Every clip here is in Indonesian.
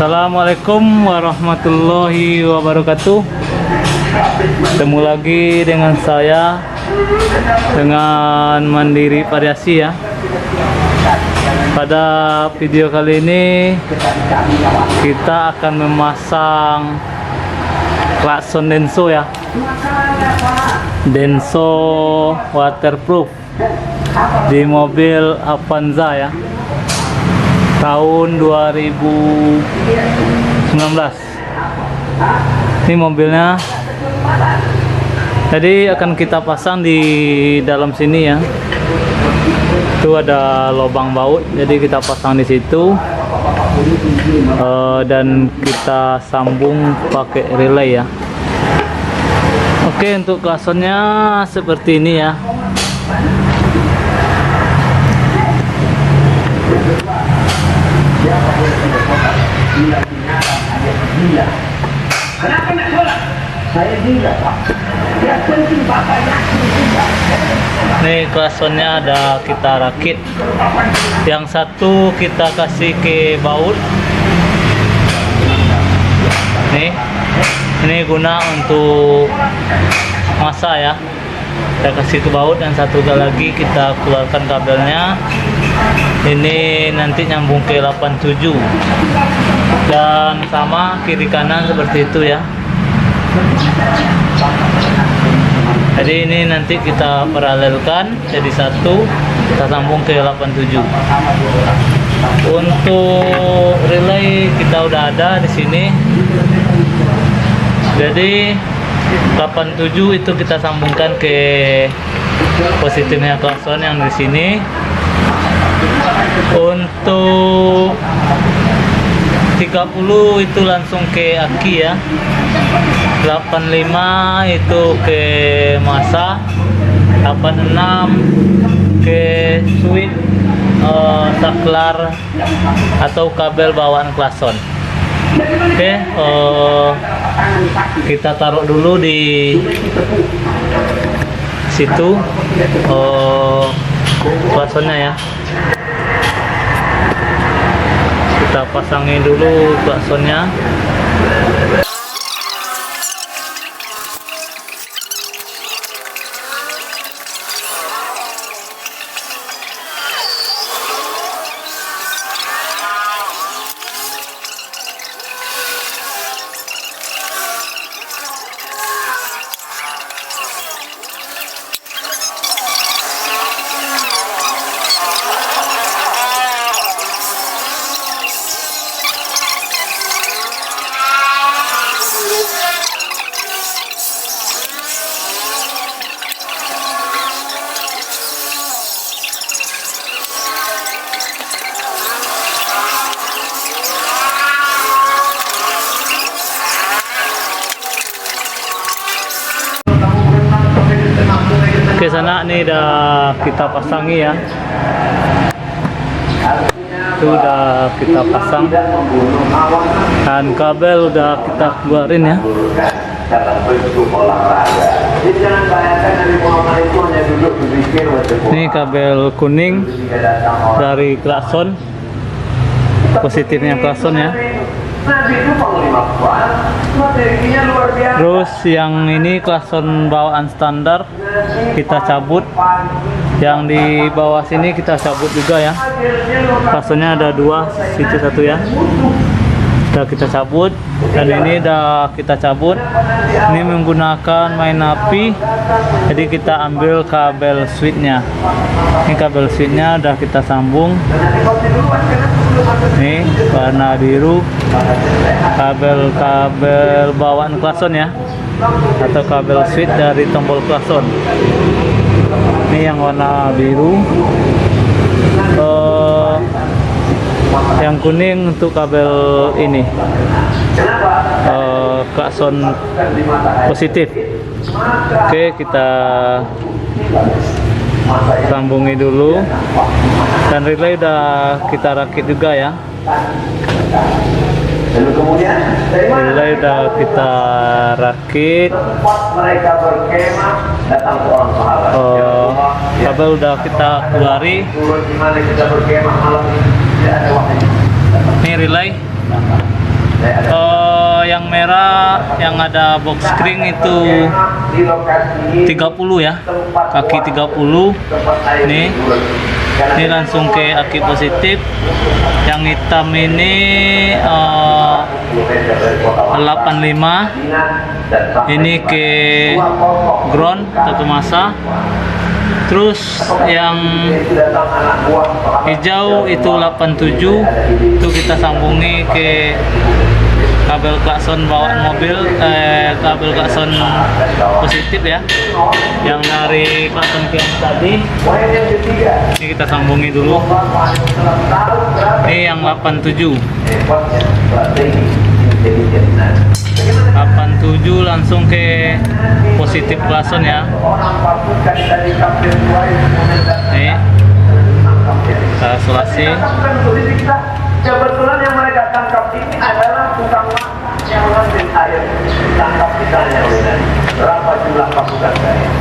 Assalamualaikum warahmatullahi wabarakatuh. Ketemu lagi dengan saya, dengan Mandiri Variasi ya. Pada video kali ini kita akan memasang klakson Denso ya, Denso waterproof di mobil Avanza ya, tahun 2019. Ini mobilnya, jadi akan kita pasang di dalam sini ya. Itu ada lubang baut, jadi kita pasang di situ dan kita sambung pakai relay ya. Oke, untuk klaksonnya seperti ini ya. Nih klaksonnya ada kita rakit. Yang satu kita kasih ke baut. Nih, ini guna untuk masa ya. Kita kasih ke baut, dan satu lagi kita keluarkan kabelnya. Ini nanti nyambung ke 87 dan sama kiri kanan seperti itu ya. Jadi ini nanti kita paralelkan jadi satu, kita sambung ke 87. Untuk relay kita udah ada di sini. Jadi 87 itu kita sambungkan ke positifnya klakson yang di sini. Untuk 30 itu langsung ke aki ya. 85 itu ke masa, 86 ke switch saklar atau kabel bawaan klakson. Oke, kita taruh dulu di situ klaksonnya ya. Kita pasangin dulu klaksonnya. Oke, sana nih udah kita pasangi ya. Itu udah kita pasang dan kabel udah kita keluarin ya. Ini kabel kuning dari klakson, positifnya klakson ya. Terus yang ini klakson bawaan standar kita cabut, yang di bawah sini kita cabut juga ya. Klaksonnya ada dua, situ satu ya, udah kita cabut, dan ini udah kita cabut. Ini menggunakan main api, jadi kita ambil kabel switchnya. Ini kabel switchnya udah kita sambung. Nih warna biru, kabel bawaan klakson ya, atau kabel switch dari tombol klakson. Ini yang warna biru. Yang kuning untuk kabel ini klakson positif. Oke, kita sambungi dulu, dan relay udah kita rakit juga ya. Relay udah kita rakit, kabel udah kita keluari. Ini relay Yang merah yang ada box screen itu 30 ya, kaki 30 nih. Ini langsung ke aki positif. Yang hitam ini 85, ini ke ground satu masa. Terus yang hijau itu 87, itu kita sambungi ke kabel klakson bawaan mobil, kabel klakson positif ya, yang dari klakson yang tadi. Ini kita sambungi dulu. Ini yang 87 langsung ke positif klakson ya. Nih kita isolasi. Kebetulan yang mereka tangkap ini adalah tukang yang ngambil air tangkap ikannya. Berapa jumlah pasukan saya?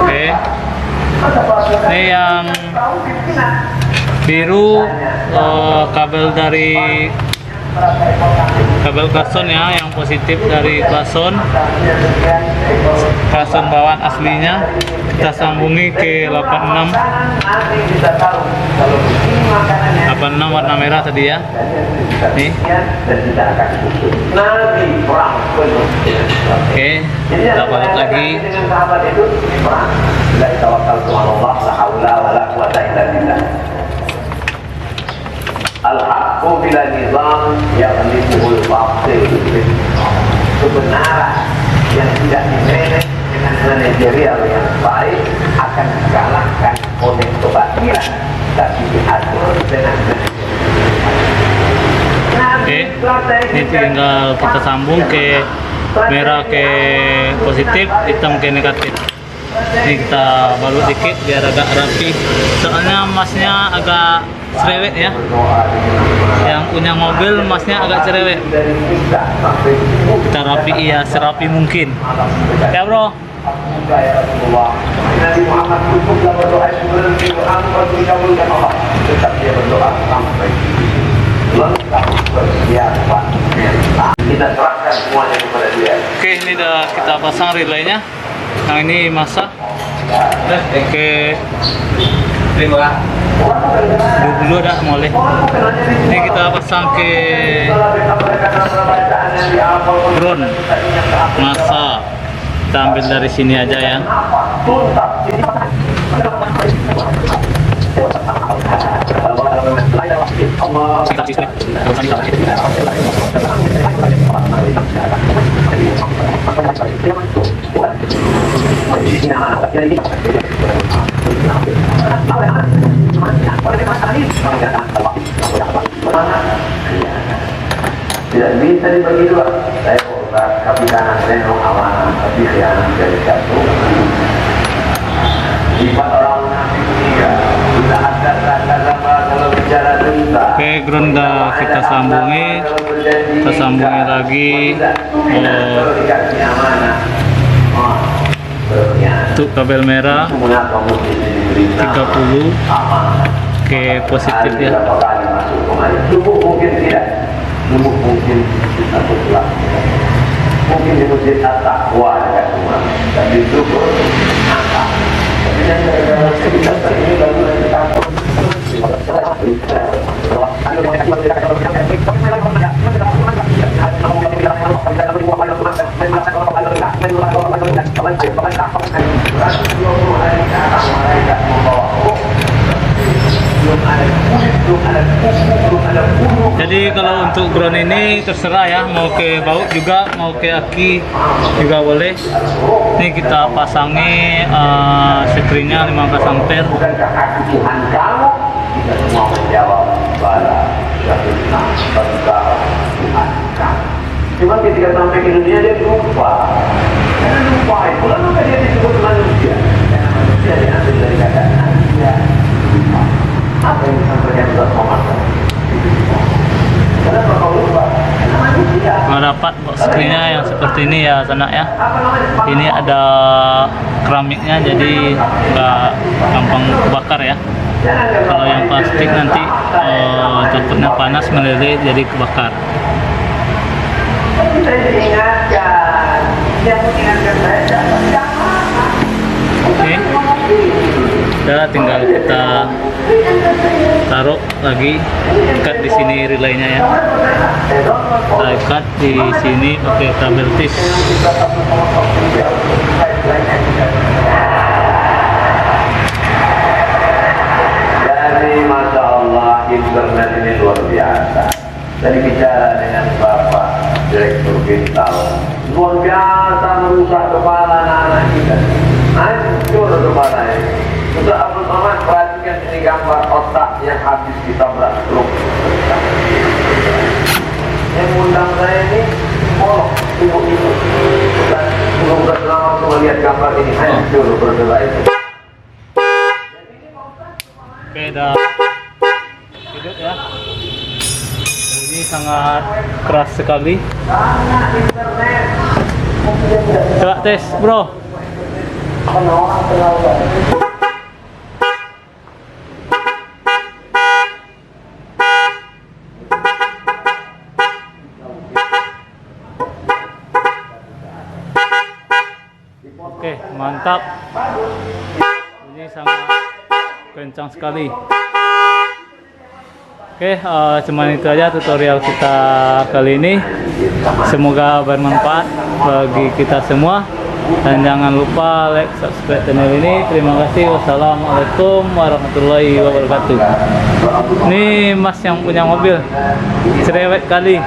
Oke. Ini yang biru kabel dari kabel klakson ya, yang positif dari klakson bawaan aslinya kita sambungi ke 86 warna merah tadi ya. Nih. Oke, kita balik lagi. Al-haqqu bila nizam yaghlibuhul batil. Kebenaran yang tidak dimanage dengan manajerial yang baik akan dikalahkan oleh kebatilan, tapi diatur dengan Oke, ini tinggal kita sambung ke merah ke positif, hitam ke negatif. Ini kita balut dikit biar agak rapi, soalnya emasnya agak cerewet ya. Yang punya mobil emasnya agak cerewet. Kita rapi ya, serapi mungkin ya bro. Nabi Muhammad cukup berdoa sebelum Quran dikabulkan Allah, tetap dia berdoa sampai lengkap persiapan. Kita serahkan semuanya kepada dia. Oke, ini udah kita pasang relaynya. Nah ini masa. Oke, dulu dah mulai. Ini kita pasang ke drone masa. Kita ambil dari sini aja ya. Tidak bisa dibagi dua. Saya kapitanan saya amanah, tapi khianat dari satu. Sifat orang munafik tiga. Kita ada kalau bicara dusta. Oke, ground dah kita sambungi. Kita sambungi lagi. Untuk kabel merah 30 ke positif ya. Tubuh mungkin tidak, tubuh mungkin bisa bergerak. Mungkin di masjid at-taqwa dekat rumah, tapi tubuh angkat. Tapi yang kita ini baru kita Jadi kalau untuk ground ini terserah ya, mau ke baut juga, mau ke aki juga boleh. Ini kita pasangi screennya 15 ampere. Cuma ketika sampai ke dunia dia lupa. Karena lupa itu lalu dia disebut manusia. Karena manusia diambil dari kata manusia. Apa yang disampaikan Ustaz Muhammad? Kenapa kau lupa? Karena manusia. Mau dapat box screennya yang seperti ini ya sanak ya. Ini ada keramiknya jadi nggak gampang kebakar ya. Kalau yang plastik nanti takutnya panas meleleh jadi kebakar. Saya diingatkan, dia mengingatkan saya jangan. Oke, udah tinggal kita taruh lagi, ikat di sini relaynya ya. Kita ikat di sini pakai kabel tis. Jadi Masya Allah, internet ini luar biasa. Tadi bicara dengan Bapak Direktur Bintal, luar biasa merusak kepala anak-anak kita. Hancur kepalanya. Sudah Abdul Somad, perhatikan ini gambar otak yang habis ditabrak truk. Yang undang saya ini, tubuh itu. Belum berselama untuk melihat gambar ini, hancur bergerak itu. Oke, dah hidup ya. Ini sangat keras sekali. Coba tes, bro. Oke, mantap. Ini sangat kencang sekali. Oke, cuman itu aja tutorial kita kali ini. Semoga bermanfaat bagi kita semua. Dan jangan lupa like, subscribe channel ini. Terima kasih. Wassalamualaikum warahmatullahi wabarakatuh. Ini Mas yang punya mobil cerewet kali.